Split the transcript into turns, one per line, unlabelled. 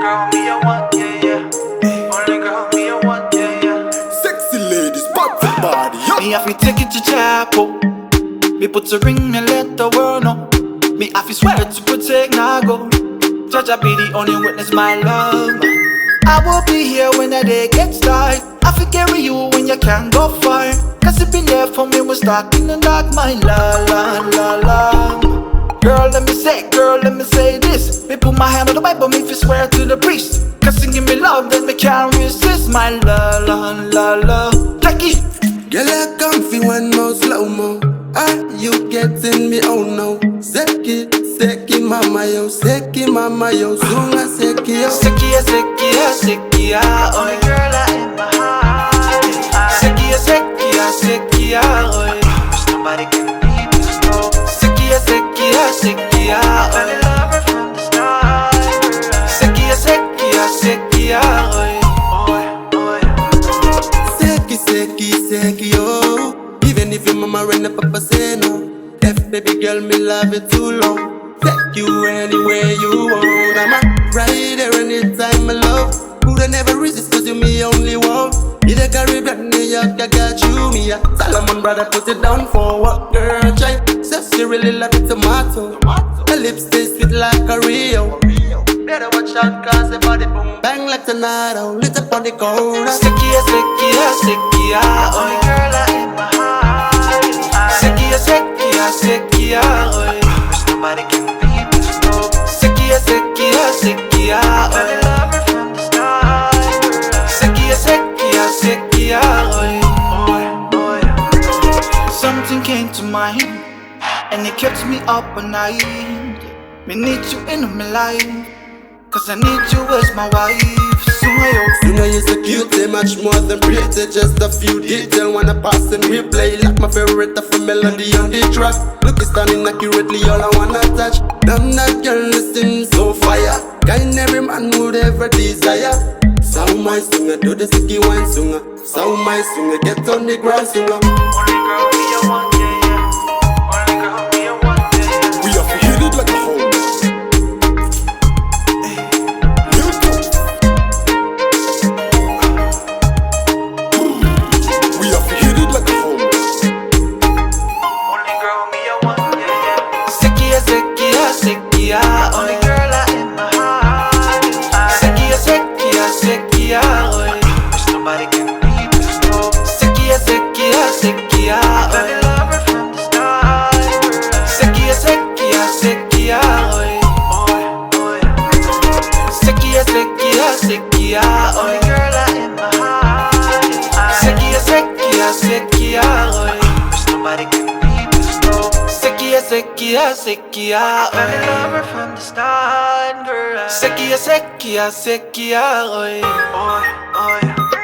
girl me I want, yeah, yeah. Only girl me I want, yeah, yeah.
Sexy ladies, pop the body, yo.
Me have to take it to chapel. Me put a ring, me let the world know. Me have to swear to protect Nago. Judge I be the only witness, my love. I will be here when the day gets dark. I fi carry you when you can't go far. Cause it been there for me, was dark in the dark, my la la la la. Girl, let me say this. Me put my hand on the Bible, me fi swear to the priest. Cause singing me love, then me can't resist, my la la la la. Jackie,
Girl, I comfy one more slow-mo. Are you getting me? Oh no. Seki mama yo, Zunga seki yo.
Sekia, oh girl, I in my heart. Sekia, oh. Wish nobody can beat me slow. Sekia, oh. Fell in love her from the start. Sekia, oh.
Seki yo. Even if your mama and the papa say no. If baby girl me love it too long. Take you anywhere you want. I'm right there anytime my love. Coulda never resist cause you me only one. In the Caribbean, New York, I got you, me a Solomon brother, put it down for what girl try. Says she really love it tomato. Her lips stay sweet like a Rio. Better watch out cause the body boom bang like tornado. Lit up on the corner.
Sekia, oh girl, I in my heart. Sekia, oh. Wish nobody can beat me slow. Sekia, oh. Fell in love her from the start. Sekia, oh. Something came to mind, and it kept me up all night. Me need you in my life, cause I need you as my wife.
Sunga you so cute, they much more than pretty. Just a few details wanna pass and replay. Like my favorite of a melody on the track. Look, it's stunning accurately, all I wanna touch. Damn, that girl listen so fire. Kind every man would ever desire. Sound my singer, do the sticky wine singer. Sound my singer, get on the ground singer.
Only girl me I want, yeah, yeah. Only girl me I want, yeah, yeah.
We have to hit it like a home. We have to hit it like a home.
Only girl me I want, yeah, yeah. Sekia, only girl I in my heart. Sekia, oh. Wish nobody can beat me slow. Sekia, oh. Fell in love her from the start. Sekia, oh. Sekia, only girl I in my heart. Sekia, oh. Wish nobody can beat me slow. Sekia, fell in love her from the start, girl. Sekia, oh.